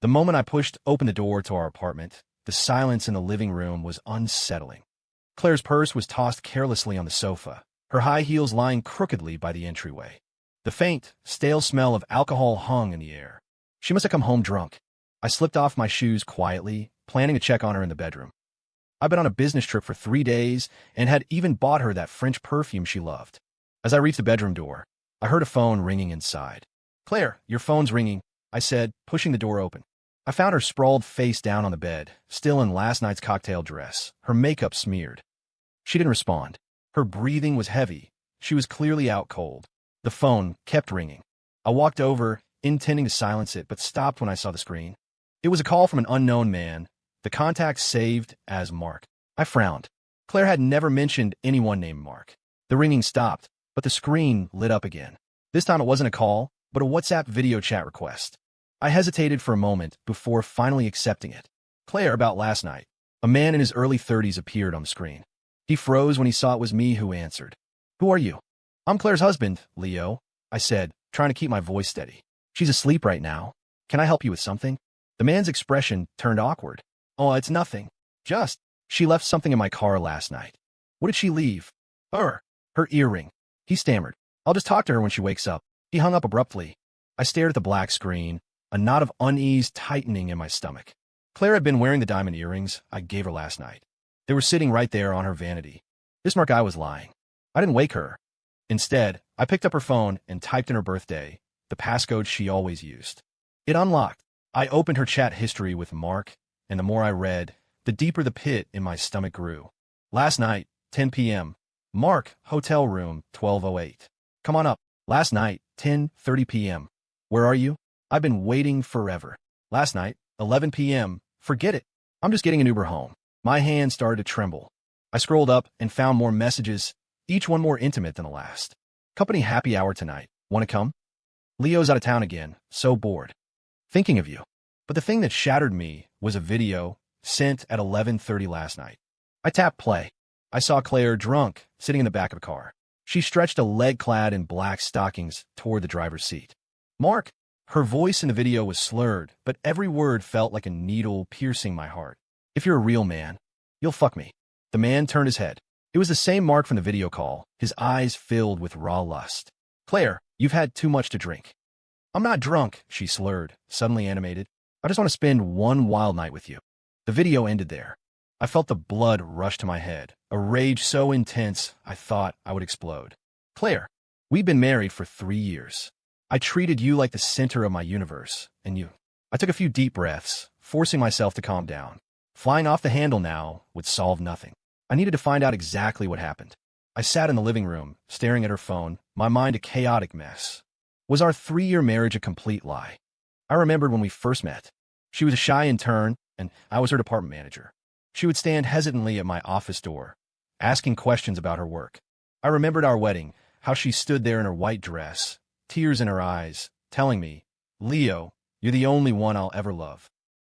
The moment I pushed open the door to our apartment, the silence in the living room was unsettling. Claire's purse was tossed carelessly on the sofa, her high heels lying crookedly by the entryway. The faint, stale smell of alcohol hung in the air. She must have come home drunk. I slipped off my shoes quietly, planning to check on her in the bedroom. I'd been on a business trip for 3 days and had even bought her that French perfume she loved. As I reached the bedroom door, I heard a phone ringing inside. "Claire, your phone's ringing," I said, pushing the door open. I found her sprawled face down on the bed, still in last night's cocktail dress, her makeup smeared. She didn't respond. Her breathing was heavy. She was clearly out cold. The phone kept ringing. I walked over, intending to silence it, but stopped when I saw the screen. It was a call from an unknown man, the contact saved as Mark. I frowned. Claire had never mentioned anyone named Mark. The ringing stopped, but the screen lit up again. This time it wasn't a call, but a WhatsApp video chat request. I hesitated for a moment before finally accepting it. "Claire, about last night." A man in his early 30s appeared on the screen. He froze when he saw it was me who answered. "Who are you?" "I'm Claire's husband, Leo," I said, trying to keep my voice steady. "She's asleep right now. Can I help you with something?" The man's expression turned awkward. "Oh, it's nothing. Just, she left something in my car last night." "What did she leave?" Her earring." He stammered. "I'll just talk to her when she wakes up." He hung up abruptly. I stared at the black screen, a knot of unease tightening in my stomach. Claire had been wearing the diamond earrings I gave her last night. They were sitting right there on her vanity. This Mark guy was lying. I didn't wake her. Instead, I picked up her phone and typed in her birthday, the passcode she always used. It unlocked. I opened her chat history with Mark, and the more I read, the deeper the pit in my stomach grew. Last night, 10 p.m. Mark, hotel room, 1208. Come on up. Last night, 10:30 p.m. Where are you? I've been waiting forever. Last night, 11 p.m. Forget it. I'm just getting an Uber home. My hand started to tremble. I scrolled up and found more messages, each one more intimate than the last. "Company happy hour tonight. Want to come?" "Leo's out of town again. So bored. Thinking of you." But the thing that shattered me was a video sent at 11:30 last night. I tapped play. I saw Claire drunk, sitting in the back of a car. She stretched a leg clad in black stockings toward the driver's seat. "Mark." Her voice in the video was slurred, but every word felt like a needle piercing my heart. "If you're a real man, you'll fuck me." The man turned his head. It was the same Mark from the video call, his eyes filled with raw lust. "Claire, you've had too much to drink." "I'm not drunk," she slurred, suddenly animated. "I just want to spend one wild night with you." The video ended there. I felt the blood rush to my head, a rage so intense I thought I would explode. "Claire, we've been married for 3 years. I treated you like the center of my universe, and you." I took a few deep breaths, forcing myself to calm down. Flying off the handle now would solve nothing. I needed to find out exactly what happened. I sat in the living room, staring at her phone, my mind a chaotic mess. Was our 3-year marriage a complete lie? I remembered when we first met. She was a shy intern, and I was her department manager. She would stand hesitantly at my office door, asking questions about her work. I remembered our wedding, how she stood there in her white dress, tears in her eyes, telling me, "Leo, you're the only one I'll ever love."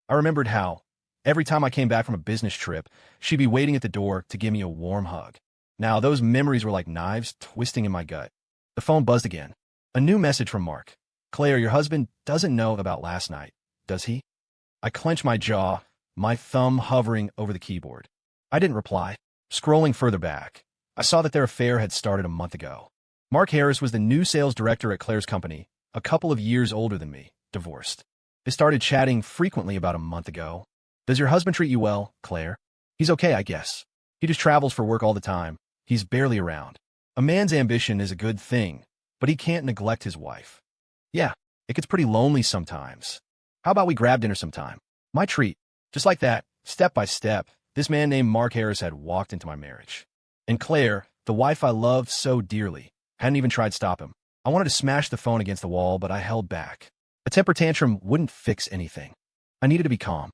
I remembered how, every time I came back from a business trip, she'd be waiting at the door to give me a warm hug. Now, those memories were like knives twisting in my gut. The phone buzzed again. A new message from Mark. "Claire, your husband doesn't know about last night, does he?" I clenched my jaw, my thumb hovering over the keyboard. I didn't reply. Scrolling further back, I saw that their affair had started a month ago. Mark Harris was the new sales director at Claire's company, a couple of years older than me, divorced. They started chatting frequently about a month ago. "Does your husband treat you well, Claire?" "He's okay, I guess. He just travels for work all the time. He's barely around." A man's ambition is a good thing, but he can't neglect his wife. "Yeah, it gets pretty lonely sometimes. How about we grab dinner sometime?" My treat. Just like that, step by step, this man named Mark Harris had walked into my marriage. And Claire, the wife I loved so dearly, hadn't even tried to stop him. I wanted to smash the phone against the wall, but I held back. A temper tantrum wouldn't fix anything. I needed to be calm.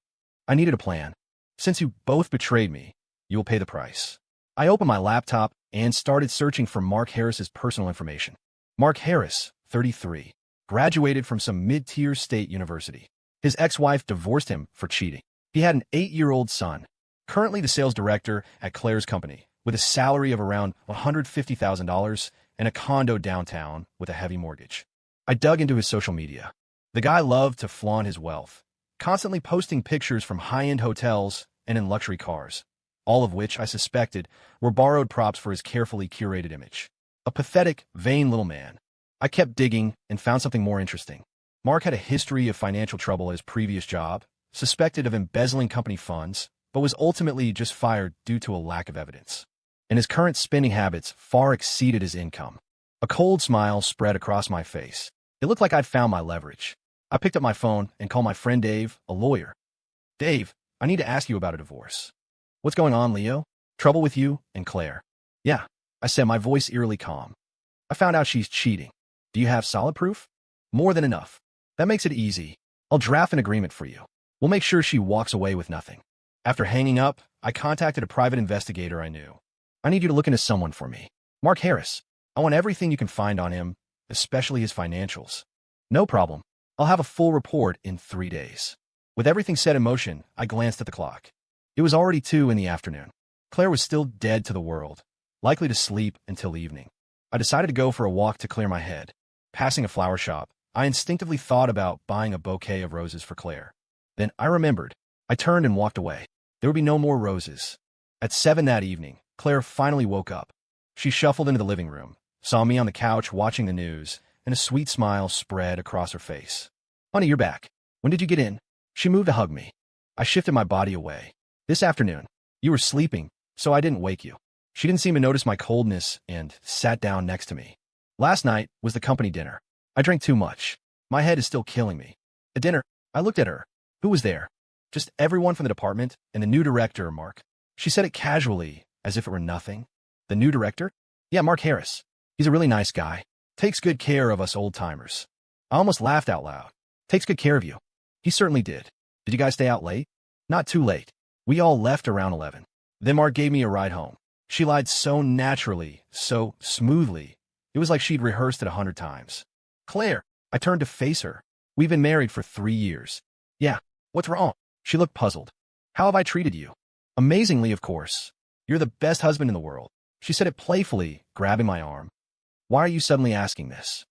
I needed a plan. "Since you both betrayed me, you will pay the price." I opened my laptop and started searching for Mark Harris's personal information. Mark Harris, 33, graduated from some mid-tier state university. His ex-wife divorced him for cheating. He had an 8-year-old son, currently the sales director at Claire's company, with a salary of around $150,000 and a condo downtown with a heavy mortgage. I dug into his social media. The guy loved to flaunt his wealth, constantly posting pictures from high-end hotels and in luxury cars, all of which I suspected were borrowed props for his carefully curated image. A pathetic, vain little man. I kept digging and found something more interesting. Mark had a history of financial trouble at his previous job, suspected of embezzling company funds, but was ultimately just fired due to a lack of evidence. And his current spending habits far exceeded his income. A cold smile spread across my face. It looked like I'd found my leverage. I picked up my phone and called my friend Dave, a lawyer. Dave, I need to ask you about a divorce. What's going on, Leo? Trouble with you and Claire? Yeah, I said, my voice eerily calm. I found out she's cheating. Do you have solid proof? More than enough. That makes it easy. I'll draft an agreement for you. We'll make sure she walks away with nothing. After hanging up, I contacted a private investigator I knew. I need you to look into someone for me. Mark Harris. I want everything you can find on him, especially his financials. No problem. I'll have a full report in 3 days. With everything set in motion, I glanced at the clock. It was already 2 in the afternoon. Claire was still dead to the world, likely to sleep until evening. I decided to go for a walk to clear my head. Passing a flower shop, I instinctively thought about buying a bouquet of roses for Claire. Then I remembered. I turned and walked away. There would be no more roses. At 7 that evening, Claire finally woke up. She shuffled into the living room, saw me on the couch watching the news, and a sweet smile spread across her face. Honey, you're back. When did you get in? She moved to hug me. I shifted my body away. This afternoon. You were sleeping, so I didn't wake you. She didn't seem to notice my coldness and sat down next to me. Last night was the company dinner. I drank too much. My head is still killing me. At dinner, I looked at her. Who was there? Just everyone from the department and the new director, Mark. She said it casually, as if it were nothing. The new director? Yeah, Mark Harris. He's a really nice guy. Takes good care of us old-timers. I almost laughed out loud. Takes good care of you. He certainly did. Did you guys stay out late? Not too late. We all left around 11. Then Mark gave me a ride home. She lied so naturally, so smoothly. It was like she'd rehearsed it 100 times. Claire, I turned to face her. We've been married for 3 years. Yeah, what's wrong? She looked puzzled. How have I treated you? Amazingly, of course. You're the best husband in the world. She said it playfully, grabbing my arm. Why are you suddenly asking this?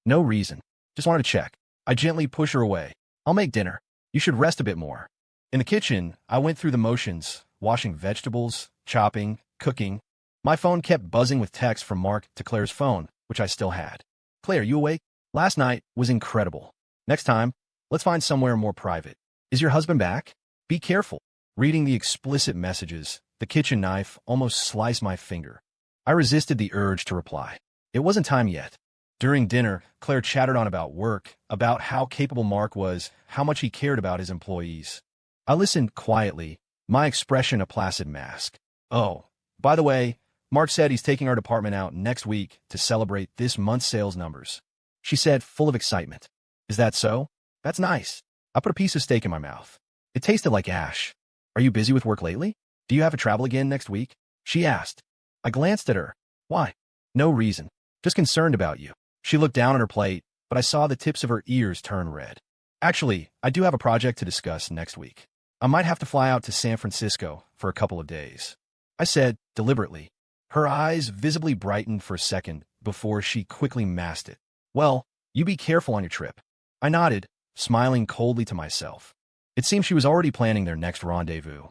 No reason. Just wanted to check. I gently push her away. I'll make dinner. You should rest a bit more. In the kitchen, I went through the motions, washing vegetables, chopping, cooking. My phone kept buzzing with texts from Mark to Claire's phone, which I still had. Claire, you awake? Last night was incredible. Next time, let's find somewhere more private. Is your husband back? Be careful. Reading the explicit messages, the kitchen knife almost sliced my finger. I resisted the urge to reply. It wasn't time yet. During dinner, Claire chattered on about work, about how capable Mark was, how much he cared about his employees. I listened quietly, my expression a placid mask. Oh, by the way, Mark said he's taking our department out next week to celebrate this month's sales numbers. She said, full of excitement. Is that so? That's nice. I put a piece of steak in my mouth. It tasted like ash. Are you busy with work lately? Do you have to travel again next week? She asked. I glanced at her. Why? No reason. Just concerned about you. She looked down at her plate, but I saw the tips of her ears turn red. Actually, I do have a project to discuss next week. I might have to fly out to San Francisco for a couple of days. I said, deliberately. Her eyes visibly brightened for a second before she quickly masked it. Well, you be careful on your trip. I nodded, smiling coldly to myself. It seemed she was already planning their next rendezvous.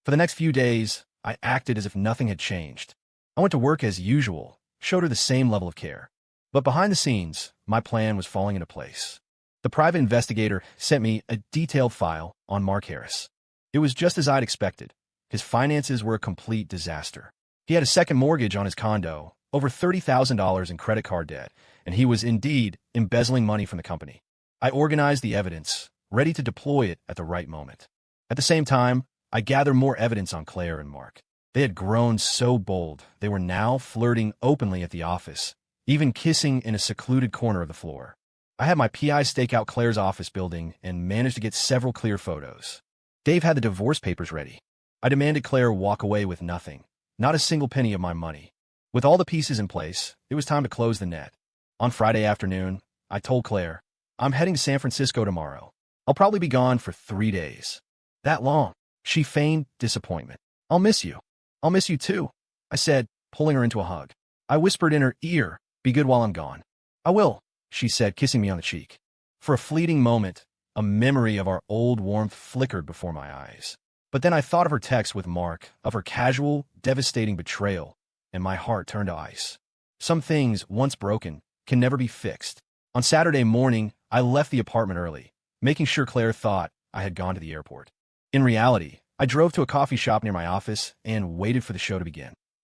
For the next few days, I acted as if nothing had changed. I went to work as usual, showed her the same level of care. But behind the scenes, my plan was falling into place. The private investigator sent me a detailed file on Mark Harris. It was just as I'd expected. His finances were a complete disaster. He had a second mortgage on his condo, over $30,000 in credit card debt, and he was indeed embezzling money from the company. I organized the evidence, ready to deploy it at the right moment. At the same time, I gathered more evidence on Claire and Mark. They had grown so bold, they were now flirting openly at the office, even kissing in a secluded corner of the floor. I had my PI stake out Claire's office building and managed to get several clear photos. Dave had the divorce papers ready. I demanded Claire walk away with nothing, not a single penny of my money. With all the pieces in place, it was time to close the net. On Friday afternoon, I told Claire, I'm heading to San Francisco tomorrow. I'll probably be gone for 3 days. That long. She feigned disappointment. I'll miss you. I'll miss you too, I said, pulling her into a hug. I whispered in her ear, be good while I'm gone. I will, she said, kissing me on the cheek. For a fleeting moment, A memory of our old warmth flickered before my eyes. But then I thought of her text with Mark, of her casual, devastating betrayal, and my heart turned to ice. Some things, once broken, can never be fixed. On Saturday morning, I left the apartment early, making sure Claire thought I had gone to the airport. In reality, I drove to a coffee shop near my office and waited for the show to begin.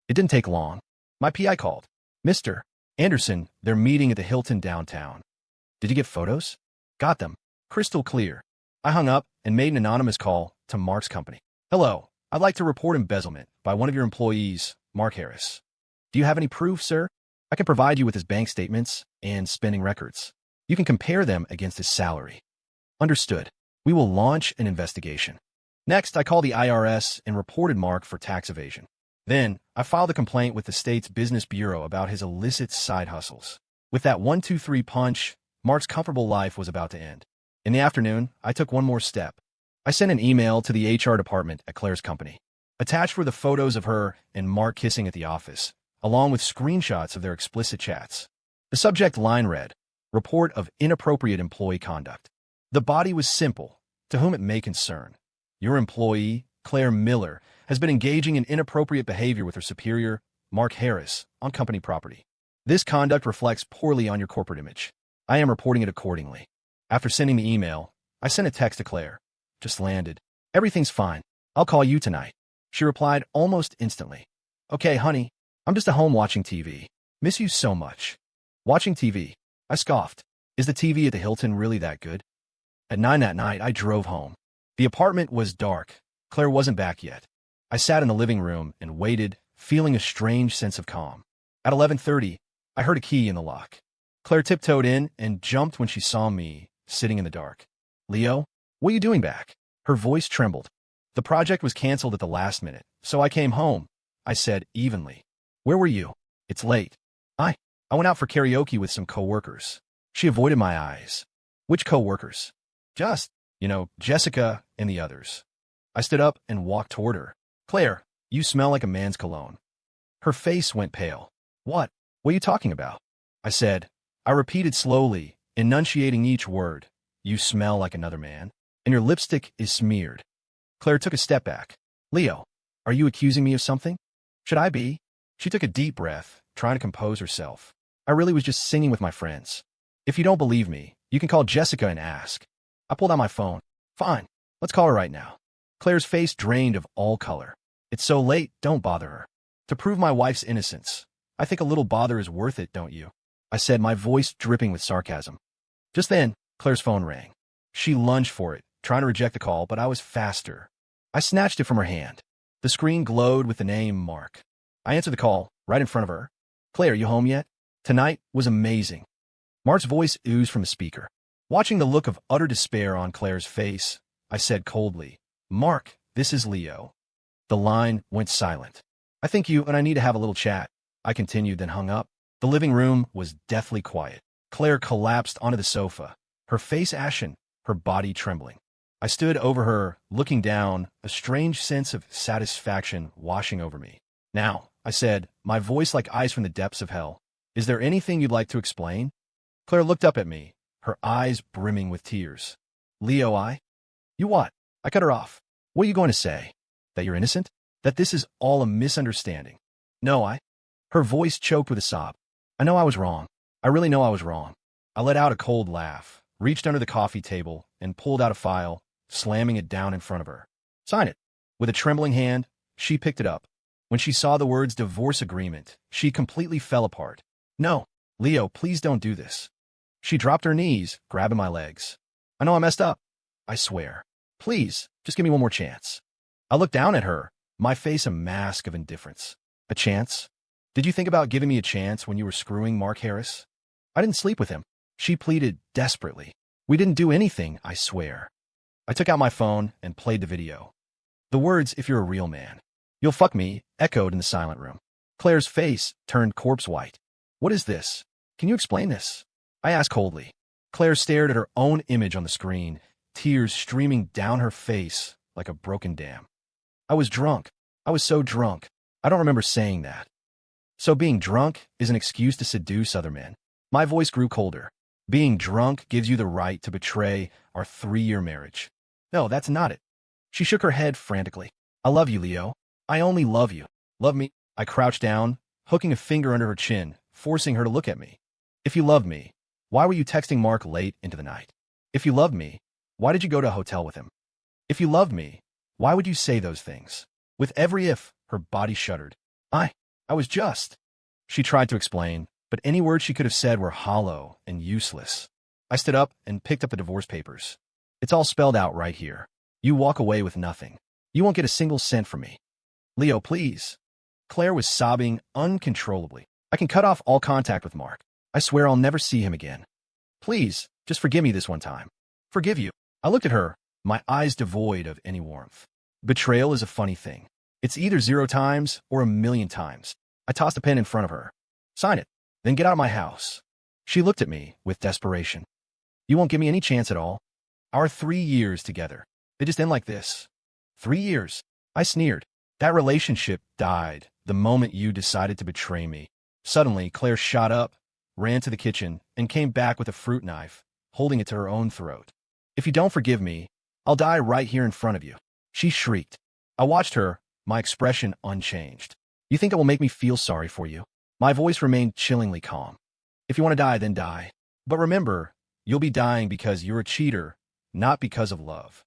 It didn't take long. My PI called. Mr. Anderson, they're meeting at the Hilton downtown. Did you get photos? Got them. Crystal clear. I hung up and made an anonymous call to Mark's company. Hello, I'd like to report embezzlement by one of your employees, Mark Harris. Do you have any proof, sir? I can provide you with his bank statements and spending records. You can compare them against his salary. Understood. We will launch an investigation. Next, I called the IRS and reported Mark for tax evasion. Then, I filed a complaint with the state's business bureau about his illicit side hustles. With that 1-2-3 punch, Mark's comfortable life was about to end. In the afternoon, I took one more step. I sent an email to the HR department at Claire's company. Attached were the photos of her and Mark kissing at the office, along with screenshots of their explicit chats. The subject line read, Report of Inappropriate Employee Conduct. The body was simple, to whom it may concern. Your employee, Claire Miller, has been engaging in inappropriate behavior with her superior, Mark Harris, on company property. This conduct reflects poorly on your corporate image. I am reporting it accordingly. After sending the email, I sent a text to Claire. Just landed. Everything's fine. I'll call you tonight. She replied almost instantly. Okay, honey. I'm just at home watching TV. Miss you so much. Watching TV. I scoffed. Is the TV at the Hilton really that good? At 9 that night, I drove home. The apartment was dark. Claire wasn't back yet. I sat in the living room and waited, feeling a strange sense of calm. At 11:30, I heard a key in the lock. Claire tiptoed in and jumped when she saw me, sitting in the dark. Leo, what are you doing back? Her voice trembled. The project was canceled at the last minute, so I came home, I said evenly. Where were you? It's late. I went out for karaoke with some coworkers. She avoided my eyes. Which coworkers? Just, Jessica and the others. I stood up and walked toward her. Claire, you smell like a man's cologne. Her face went pale. What are you talking about? I said. I repeated slowly, enunciating each word. You smell like another man, and your lipstick is smeared. Claire took a step back. Leo, are you accusing me of something? Should I be? She took a deep breath, trying to compose herself. I really was just singing with my friends. If you don't believe me, you can call Jessica and ask. I pulled out my phone. Fine, let's call her right now. Claire's face drained of all color. It's so late, don't bother her. To prove my wife's innocence, I think a little bother is worth it, don't you? I said, my voice dripping with sarcasm. Just then, Claire's phone rang. She lunged for it, trying to reject the call, but I was faster. I snatched it from her hand. The screen glowed with the name Mark. I answered the call, right in front of her. Claire, you home yet? Tonight was amazing. Mark's voice oozed from the speaker. Watching the look of utter despair on Claire's face, I said coldly, Mark, this is Leo. The line went silent. I think you and I need to have a little chat. I continued, then hung up. The living room was deathly quiet. Claire collapsed onto the sofa, her face ashen, her body trembling. I stood over her, looking down, a strange sense of satisfaction washing over me. Now, I said, my voice like ice from the depths of hell. Is there anything you'd like to explain? Claire looked up at me, her eyes brimming with tears. Leo, You what? I cut her off. What are you going to say? That you're innocent? That this is all a misunderstanding? No, Her voice choked with a sob. I know I was wrong. I really know I was wrong. I let out a cold laugh, reached under the coffee table, and pulled out a file, slamming it down in front of her. Sign it. With a trembling hand, she picked it up. When she saw the words divorce agreement, she completely fell apart. No, Leo, please don't do this. She dropped her knees, grabbing my legs. I know I messed up. I swear. Please, just give me one more chance. I looked down at her, my face a mask of indifference. A chance? Did you think about giving me a chance when you were screwing Mark Harris? I didn't sleep with him. She pleaded desperately. We didn't do anything, I swear. I took out my phone and played the video. The words, if you're a real man. You'll fuck me, echoed in the silent room. Claire's face turned corpse white. What is this? Can you explain this? I asked coldly. Claire stared at her own image on the screen, tears streaming down her face like a broken dam. I was drunk. I was so drunk. I don't remember saying that. So being drunk is an excuse to seduce other men. My voice grew colder. Being drunk gives you the right to betray our 3-year marriage. No, that's not it. She shook her head frantically. I love you, Leo. I only love you. Love me? I crouched down, hooking a finger under her chin, forcing her to look at me. If you loved me, why were you texting Mark late into the night? If you loved me, why did you go to a hotel with him? If you loved me, why would you say those things? With every if, her body shuddered. I was just. She tried to explain, but any words she could have said were hollow and useless. I stood up and picked up the divorce papers. It's all spelled out right here. You walk away with nothing. You won't get a single cent from me. Leo, please. Claire was sobbing uncontrollably. I can cut off all contact with Mark. I swear I'll never see him again. Please, just forgive me this one time. Forgive you. I looked at her, my eyes devoid of any warmth. Betrayal is a funny thing. It's either 0 times or 1,000,000 times. I tossed a pen in front of her. Sign it, then get out of my house. She looked at me with desperation. You won't give me any chance at all? Our 3 years together, they just end like this. 3 years. I sneered. That relationship died the moment you decided to betray me. Suddenly, Claire shot up, ran to the kitchen, and came back with a fruit knife, holding it to her own throat. If you don't forgive me, I'll die right here in front of you. She shrieked. I watched her, my expression unchanged. You think that will make me feel sorry for you? My voice remained chillingly calm. If you want to die, then die. But remember, you'll be dying because you're a cheater, not because of love.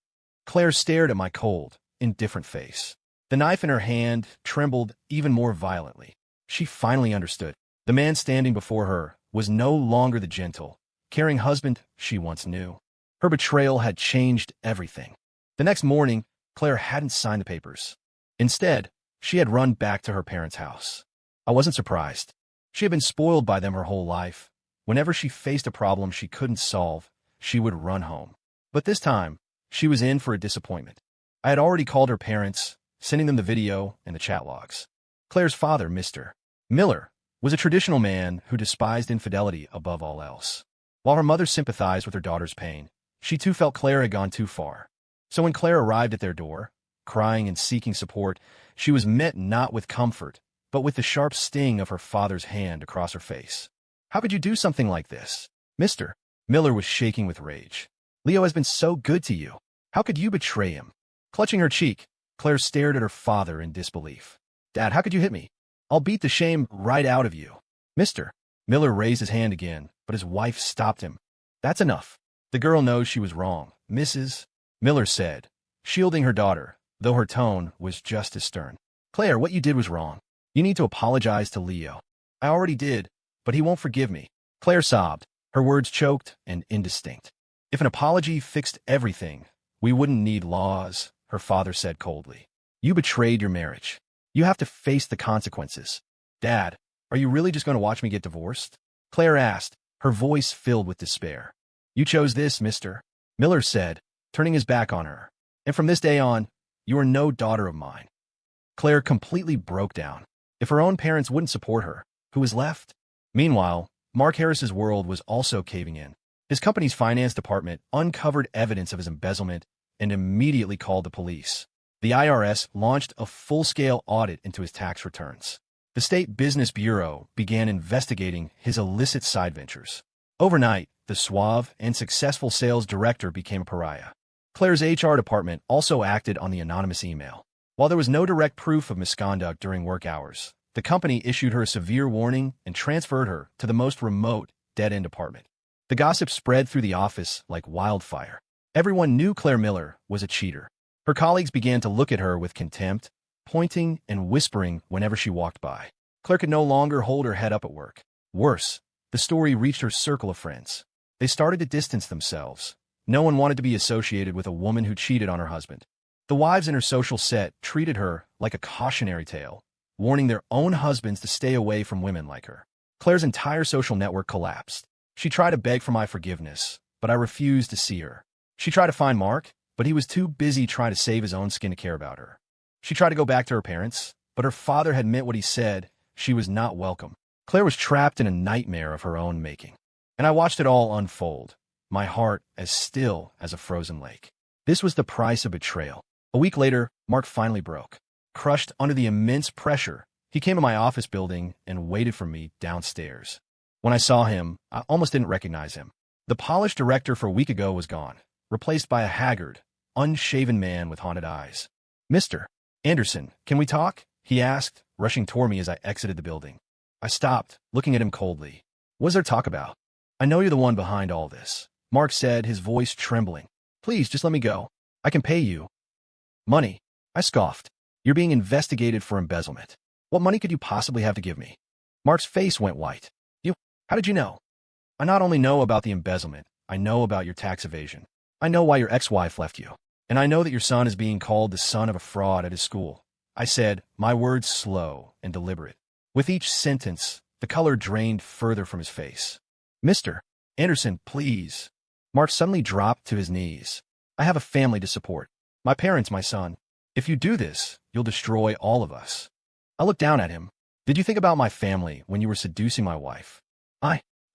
Claire stared at my cold, indifferent face. The knife in her hand trembled even more violently. She finally understood. The man standing before her was no longer the gentle, caring husband she once knew. Her betrayal had changed everything. The next morning, Claire hadn't signed the papers. Instead, she had run back to her parents' house. I wasn't surprised. She had been spoiled by them her whole life. Whenever she faced a problem she couldn't solve, she would run home. But this time, she was in for a disappointment. I had already called her parents, sending them the video and the chat logs. Claire's father, Mr. Miller, was a traditional man who despised infidelity above all else. While her mother sympathized with her daughter's pain, she too felt Claire had gone too far. So when Claire arrived at their door, crying and seeking support, she was met not with comfort, but with the sharp sting of her father's hand across her face. How could you do something like this? Mr. Miller was shaking with rage. Leo has been so good to you. How could you betray him? Clutching her cheek, Claire stared at her father in disbelief. Dad, how could you hit me? I'll beat the shame right out of you. Mr. Miller raised his hand again, but his wife stopped him. That's enough. The girl knows she was wrong, Mrs. Miller said, shielding her daughter, though her tone was just as stern. Claire, what you did was wrong. You need to apologize to Leo. I already did, but he won't forgive me. Claire sobbed, her words choked and indistinct. If an apology fixed everything, we wouldn't need laws, her father said coldly. You betrayed your marriage. You have to face the consequences. Dad, are you really just going to watch me get divorced? Claire asked, her voice filled with despair. You chose this, Mr. Miller said, turning his back on her. And from this day on, you are no daughter of mine. Claire completely broke down. If her own parents wouldn't support her, who was left? Meanwhile, Mark Harris's world was also caving in. His company's finance department uncovered evidence of his embezzlement and immediately called the police. The IRS launched a full-scale audit into his tax returns. The State Business Bureau began investigating his illicit side ventures. Overnight, the suave and successful sales director became a pariah. Claire's HR department also acted on the anonymous email. While there was no direct proof of misconduct during work hours, the company issued her a severe warning and transferred her to the most remote, dead-end department. The gossip spread through the office like wildfire. Everyone knew Claire Miller was a cheater. Her colleagues began to look at her with contempt, pointing and whispering whenever she walked by. Claire could no longer hold her head up at work. Worse, the story reached her circle of friends. They started to distance themselves. No one wanted to be associated with a woman who cheated on her husband. The wives in her social set treated her like a cautionary tale, warning their own husbands to stay away from women like her. Claire's entire social network collapsed. She tried to beg for my forgiveness, but I refused to see her. She tried to find Mark, but he was too busy trying to save his own skin to care about her. She tried to go back to her parents, but her father had meant what he said. She was not welcome. Claire was trapped in a nightmare of her own making. And I watched it all unfold, my heart as still as a frozen lake. This was the price of betrayal. A week later, Mark finally broke. Crushed under the immense pressure, he came to my office building and waited for me downstairs. When I saw him, I almost didn't recognize him. The polished director for a week ago was gone, replaced by a haggard, unshaven man with haunted eyes. "Mr. Anderson, can we talk?" he asked, rushing toward me as I exited the building. I stopped, looking at him coldly. "What's there talk about?" "I know you're the one behind all this," Mark said, his voice trembling. "Please, just let me go. I can pay you." "Money?" I scoffed. "You're being investigated for embezzlement. What money could you possibly have to give me?" Mark's face went white. "You? How did you know?" "I not only know about the embezzlement, I know about your tax evasion. I know why your ex-wife left you. And I know that your son is being called the son of a fraud at his school," I said, my words slow and deliberate. With each sentence, the color drained further from his face. "Mr. Anderson, please." Mark suddenly dropped to his knees. "I have a family to support. My parents, my son. If you do this, you'll destroy all of us." I looked down at him. "Did you think about my family when you were seducing my wife?"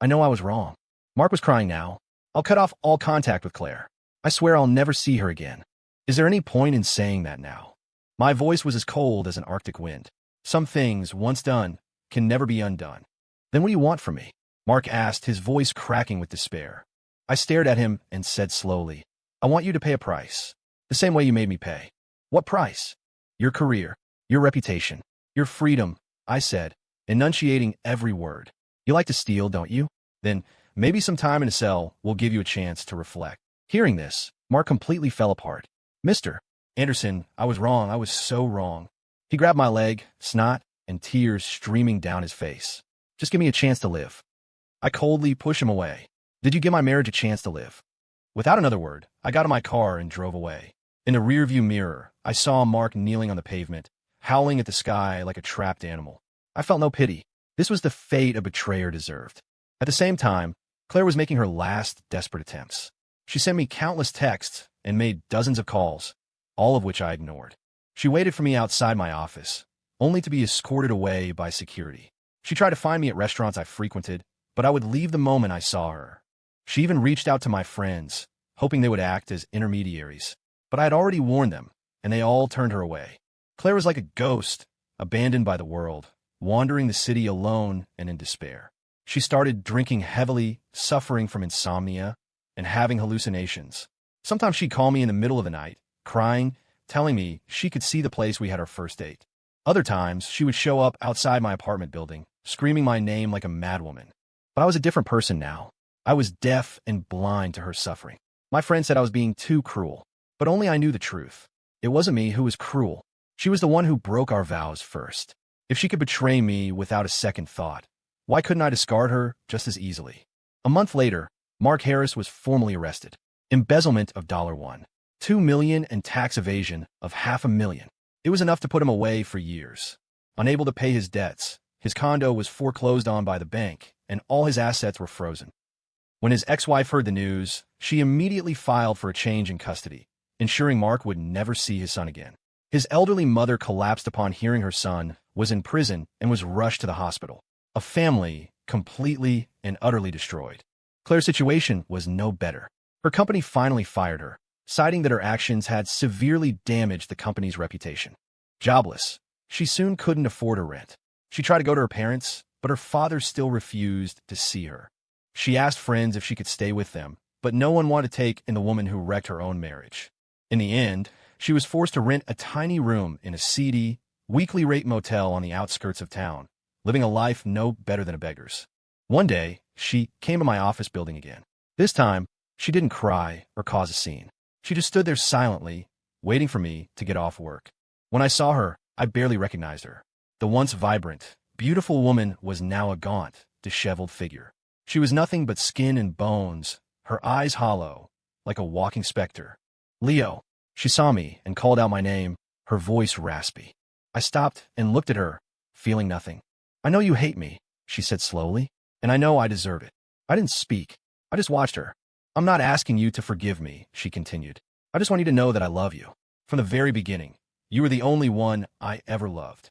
I know I was wrong." Mark was crying now. "I'll cut off all contact with Claire. I swear I'll never see her again." "Is there any point in saying that now?" My voice was as cold as an Arctic wind. "Some things, once done, can never be undone." "Then what do you want from me?" Mark asked, his voice cracking with despair. I stared at him and said slowly, "I want you to pay a price. The same way you made me pay." "What price?" "Your career, your reputation, your freedom," I said, enunciating every word. "You like to steal, don't you? Then maybe some time in a cell will give you a chance to reflect." Hearing this, Mark completely fell apart. "Mr. Anderson, I was wrong. I was so wrong." He grabbed my leg, snot and tears streaming down his face. "Just give me a chance to live." I coldly pushed him away. "Did you give my marriage a chance to live?" Without another word, I got in my car and drove away. In the rearview mirror, I saw Mark kneeling on the pavement, howling at the sky like a trapped animal. I felt no pity. This was the fate a betrayer deserved. At the same time, Claire was making her last desperate attempts. She sent me countless texts and made dozens of calls, all of which I ignored. She waited for me outside my office, only to be escorted away by security. She tried to find me at restaurants I frequented, but I would leave the moment I saw her. She even reached out to my friends, hoping they would act as intermediaries. But I had already warned them, and they all turned her away. Claire was like a ghost, abandoned by the world, wandering the city alone and in despair. She started drinking heavily, suffering from insomnia, and having hallucinations. Sometimes she'd call me in the middle of the night, crying, telling me she could see the place we had our first date. Other times, she would show up outside my apartment building, screaming my name like a madwoman. But I was a different person now. I was deaf and blind to her suffering. My friend said I was being too cruel, but only I knew the truth. It wasn't me who was cruel. She was the one who broke our vows first. If she could betray me without a second thought, why couldn't I discard her just as easily? A month later, Mark Harris was formally arrested. Embezzlement of $1, $2 million, and tax evasion of $500,000. It was enough to put him away for years. Unable to pay his debts, his condo was foreclosed on by the bank, and all his assets were frozen. When his ex-wife heard the news, she immediately filed for a change in custody, ensuring Mark would never see his son again. His elderly mother collapsed upon hearing her son was in prison and was rushed to the hospital. A family completely and utterly destroyed. Claire's situation was no better. Her company finally fired her, citing that her actions had severely damaged the company's reputation. Jobless, she soon couldn't afford her rent. She tried to go to her parents, but her father still refused to see her. She asked friends if she could stay with them, but no one wanted to take in the woman who wrecked her own marriage. In the end, she was forced to rent a tiny room in a seedy, weekly rate motel on the outskirts of town, living a life no better than a beggar's. One day, she came to my office building again. This time, she didn't cry or cause a scene. She just stood there silently, waiting for me to get off work. When I saw her, I barely recognized her. The once vibrant, beautiful woman was now a gaunt, disheveled figure. She was nothing but skin and bones, her eyes hollow, like a walking specter. "Leo." She saw me and called out my name, her voice raspy. I stopped and looked at her, feeling nothing. "I know you hate me," she said slowly, "and I know I deserve it." I didn't speak. I just watched her. "I'm not asking you to forgive me," she continued. "I just want you to know that I love you. From the very beginning, you were the only one I ever loved."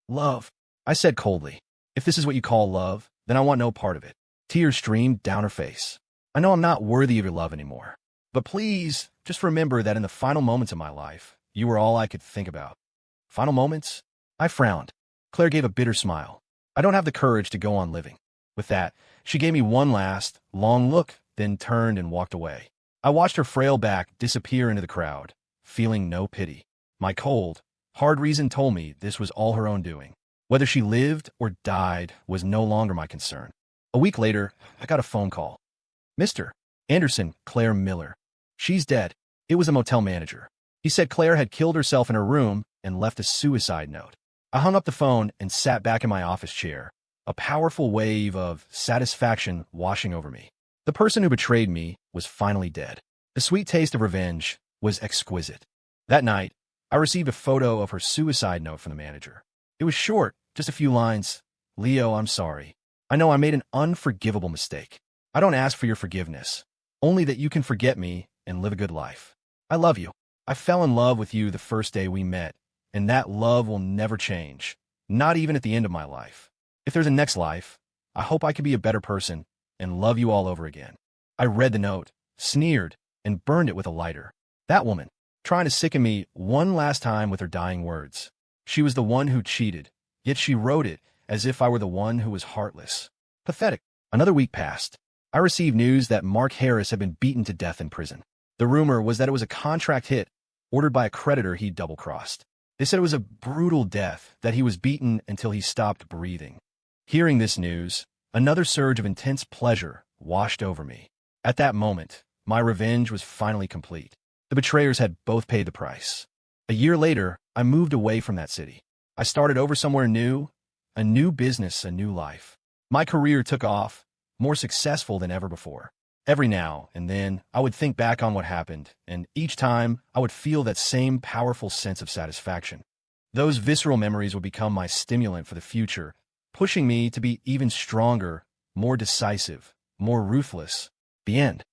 "Love," I said coldly. "If this is what you call love, then I want no part of it." Tears streamed down her face. "I know I'm not worthy of your love anymore. But please, just remember that in the final moments of my life, you were all I could think about." "Final moments?" I frowned. Claire gave a bitter smile. "I don't have the courage to go on living." With that, she gave me one last, long look then turned and walked away. I watched her frail back disappear into the crowd, feeling no pity. My cold, hard reason told me this was all her own doing. Whether she lived or died was no longer my concern. A week later, I got a phone call. Mr. Anderson, Claire Miller. She's dead. It was a motel manager. He said Claire had killed herself in her room and left a suicide note. I hung up the phone and sat back in my office chair, a powerful wave of satisfaction washing over me. The person who betrayed me was finally dead. The sweet taste of revenge was exquisite. That night, I received a photo of her suicide note from the manager. It was short, just a few lines. Leo, I'm sorry. I know I made an unforgivable mistake. I don't ask for your forgiveness, only that you can forget me and live a good life. I love you. I fell in love with you the first day we met, and that love will never change, not even at the end of my life. If there's a next life, I hope I can be a better person and love you all over again. I read the note, sneered, and burned it with a lighter. That woman, trying to sicken me one last time with her dying words. She was the one who cheated, yet she wrote it as if I were the one who was heartless. Pathetic. Another week passed. I received news that Mark Harris had been beaten to death in prison. The rumor was that it was a contract hit ordered by a creditor he'd double-crossed. They said it was a brutal death, that he was beaten until he stopped breathing. Hearing this news, another surge of intense pleasure washed over me. At that moment, my revenge was finally complete. The betrayers had both paid the price. A year later, I moved away from that city. I started over somewhere new, a new business, a new life. My career took off, more successful than ever before. Every now and then, I would think back on what happened, and each time, I would feel that same powerful sense of satisfaction. Those visceral memories would become my stimulant for the future, pushing me to be even stronger, more decisive, more ruthless. The end.